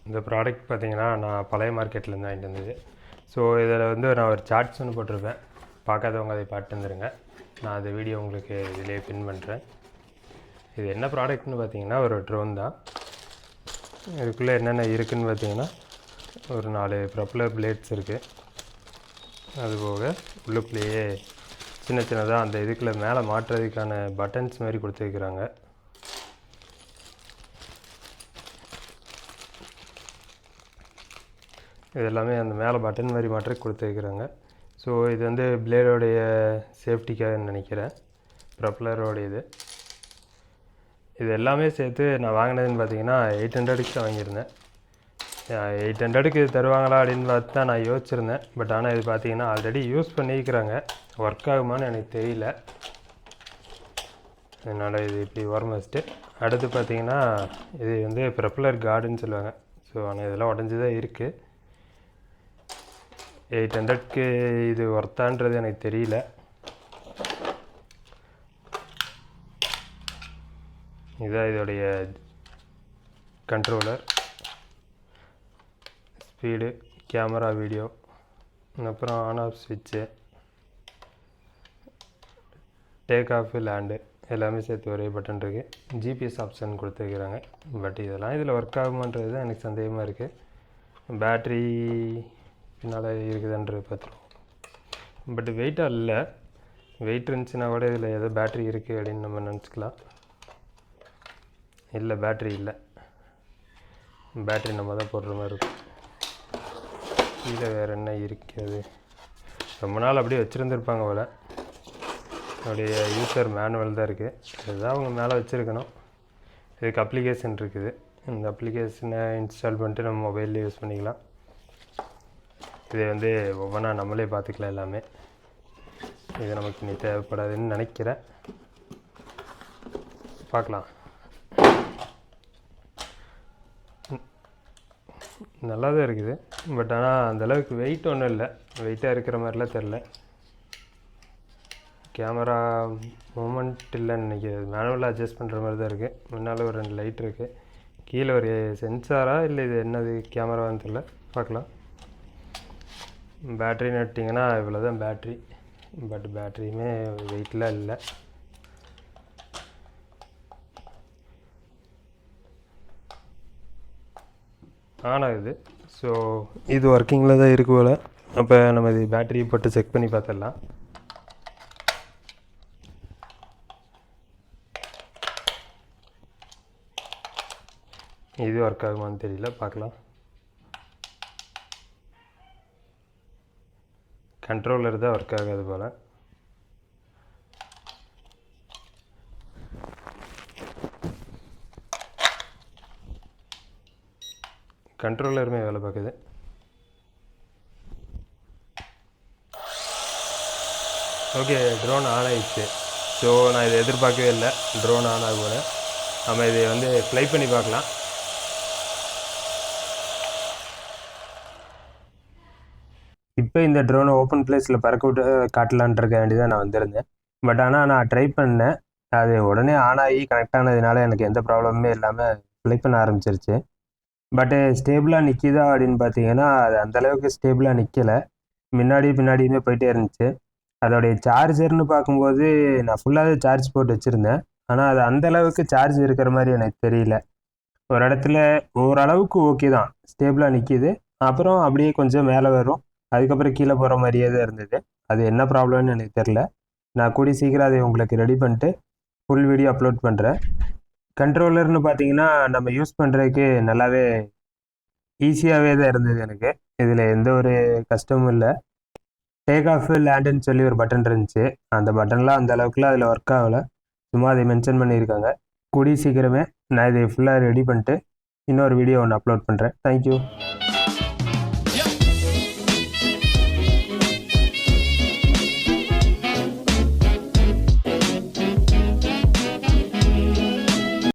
இந்த ப்ராடக்ட் பார்த்தீங்கன்னா நான் பழைய மார்க்கெட்லேருந்து வாங்கிட்டு வந்தது. ஸோ இதில் வந்து நான் ஒரு சார்ட்ஸ் ஒன்று போட்டிருப்பேன். பார்க்காதவங்க அதை பார்த்து வந்துடுங்க. நான் அந்த வீடியோ உங்களுக்கு இதிலே பின் பண்ணுறேன். இது என்ன ப்ராடக்ட்னு பார்த்தீங்கன்னா ஒரு ட்ரோன் தான். இதுக்குள்ளே என்னென்ன இருக்குதுன்னு பார்த்தீங்கன்னா ஒரு 4 ப்ரொப்பலர் பிளேட்ஸ் இருக்குது. அதுபோக உள்ளுக்குள்ளேயே சின்ன சின்னதாக அந்த இதுக்குள்ளே மேலே மாட்டுறதுக்கான பட்டன்ஸ் மாதிரி கொடுத்துருக்குறாங்க. இது எல்லாமே அந்த மேலே பட்டன் மாதிரி மாற்றி கொடுத்துருக்குறாங்க. ஸோ இது வந்து பிளேடோடைய சேஃப்டிக்காக நினைக்கிறேன். ப்ரொப்பலரோடைய இது எல்லாமே சேர்த்து நான் வாங்கினதுன்னு பார்த்தீங்கன்னா 800க்கு தான் வாங்கியிருந்தேன். 800க்கு இது தருவாங்களா அப்படின்னு பார்த்து தான் நான் யோசிச்சிருந்தேன். பட் ஆனால் இது பார்த்தீங்கன்னா ஆல்ரெடி யூஸ் பண்ணிக்கிறாங்க. ஒர்க் ஆகுமான்னு எனக்கு தெரியல. அதனால் இது இப்படி ஓரம் வச்சுட்டு அடுத்து பார்த்தீங்கன்னா இது வந்து ப்ரொப்பலர் கார்டுன்னு சொல்லுவாங்க. ஸோ ஆனால் இதெல்லாம் உடஞ்சி தான் இருக்குது. 800க்கு இது ஒர்த்தான்றது எனக்கு தெரியல. இதுதான் இதோடைய கண்ட்ரோலர், ஸ்பீடு, கேமரா, வீடியோ, அப்புறம் ஆன் ஆஃப் ஸ்விட்சு, டேக் ஆஃப், லேண்டு எல்லாமே சேர்த்து ஒரே பட்டன் இருக்குது. ஜிபிஎஸ் ஆப்ஷன் கொடுத்துருக்குறாங்க. பட் இதெல்லாம் இதில் ஒர்க் ஆகுமான்றது தான் எனக்கு சந்தேகமாக இருக்குது. பேட்ரி பின்னால் இருக்குதுன்றது பார்த்துருவோம். பட் வெயிட்டாக இல்லை. வெயிட் இருந்துச்சுன்னா கூட இதில் ஏதோ பேட்ரி இருக்குது அப்படின்னு நம்ம நினச்சிக்கலாம். இல்லை, பேட்ரி இல்லை. பேட்ரி நம்ம தான் போடுற மாதிரி இருக்கும். கீழே வேறு என்ன இருக்குது? ரொம்ப நாள் அப்படியே வச்சுருந்துருப்பாங்க போல். என்னுடைய யூசர் மேனுவல் தான் இருக்குது. அதுதான் அவங்க மேலே வச்சுருக்கணும். இதுக்கு அப்ளிகேஷன் இருக்குது. இந்த அப்ளிகேஷனை இன்ஸ்டால் பண்ணிட்டு நம்ம மொபைலில் யூஸ் பண்ணிக்கலாம். இதை வந்து ஒவ்வொன்றா நம்மளே பார்த்துக்கலாம் எல்லாமே. இது நமக்கு இனி தேவைப்படாதுன்னு நினைக்கிறேன். பார்க்கலாம். நல்லா தான் இருக்குது. பட் ஆனால் அந்தளவுக்கு வெயிட் ஒன்றும் இல்லை. வெயிட்டாக இருக்கிற மாதிரிலாம் தெரில. கேமரா மூமெண்ட் இல்லைன்னு நினைக்கிறது. மேனுவலாக அட்ஜஸ்ட் பண்ணுற மாதிரி தான் இருக்குது. முன்னால் ஒரு 2 லைட் இருக்குது. கீழே ஒரு சென்சாரா இல்லை இது என்னது கேமராவான்னு தெரில. பார்க்கலாம். பேட்ரின்னு எடுத்திங்கன்னா இவ்வளோ தான் பேட்ரி. பட் பேட்ரியுமே வெயிட்லாம் இல்லை. ஆன் ஆகுது. ஸோ இது ஒர்க்கிங்கில் தான் இருக்குது போல். அப்போ நம்ம இது பேட்டரியை போட்டு செக் பண்ணி பார்த்துடலாம். இது ஒர்க் ஆகுமான்னு தெரியல, பார்க்கலாம். கண்ட்ரோலர் தான் ஒர்க் ஆகாது போல். கண்ட்ரோலருமே வேலை பார்க்குது. ஓகே, ட்ரோன் ஆன் ஆகிடுச்சு. ஸோ நான் இதை எதிர்பார்க்கவே இல்லை, ட்ரோன் ஆன் ஆகும்னு. நம்ம இதை வந்து ஃப்ளை பண்ணி பார்க்கலாம். இப்போ இந்த ட்ரோனை ஓப்பன் பிளேஸில் பறக்க விட்டு காட்டலான்ட்ருக்க வேண்டியதான் நான் வந்திருந்தேன். பட் ஆனால் நான் ட்ரை பண்ணேன். அது உடனே ஆன் ஆகி கனெக்ட் ஆனதுனால எனக்கு எந்த ப்ராப்ளமுமே இல்லாமல் ஃப்ளை பண்ண ஆரம்பிச்சிருச்சு. பட்டு ஸ்டேபிளாக நிற்கிதா அப்படின்னு பார்த்தீங்கன்னா அது அந்தளவுக்கு ஸ்டேபிளாக நிற்கலை. பின்னாடியுமே போயிட்டே இருந்துச்சு. அதோடைய சார்ஜர்னு பார்க்கும்போது நான் ஃபுல்லாகவே சார்ஜ் போட்டு வச்சுருந்தேன். ஆனால் அது அந்தளவுக்கு சார்ஜ் இருக்கிற மாதிரி எனக்கு தெரியல. ஒரு இடத்துல ஓரளவுக்கு ஓகே தான், ஸ்டேபிளாக நிற்கிது. அப்புறம் அப்படியே கொஞ்சம் மேலே வரும், அதுக்கப்புறம் கீழே போகிற மாதிரியே தான் இருந்தது. அது என்ன ப்ராப்ளம்னு எனக்கு தெரில. நான் கூடிய சீக்கிரம் அதை உங்களுக்கு ரெடி பண்ணிட்டு ஃபுல் வீடியோ அப்லோட் பண்ணுறேன். கண்ட்ரோலர்னு பார்த்தீங்கன்னா நம்ம யூஸ் பண்ணுறதுக்கு நல்லாவே ஈஸியாகவே தான் இருந்தது எனக்கு. இதில் எந்த ஒரு கஷ்டமும் இல்லை. டேக் ஆஃப், லேண்டுன்னு சொல்லி ஒரு பட்டன் இருந்துச்சு. அந்த பட்டன்லாம் அந்த அளவுக்குலாம் அதில் ஒர்க் ஆகலை. சும்மா அதை மென்ஷன் பண்ணியிருக்காங்க. கூடிய சீக்கிரமே நான் இதை ஃபுல்லாக ரெடி பண்ணிட்டு இன்னொரு வீடியோ ஒன்று அப்லோட் பண்ணுறேன். தேங்க்யூ.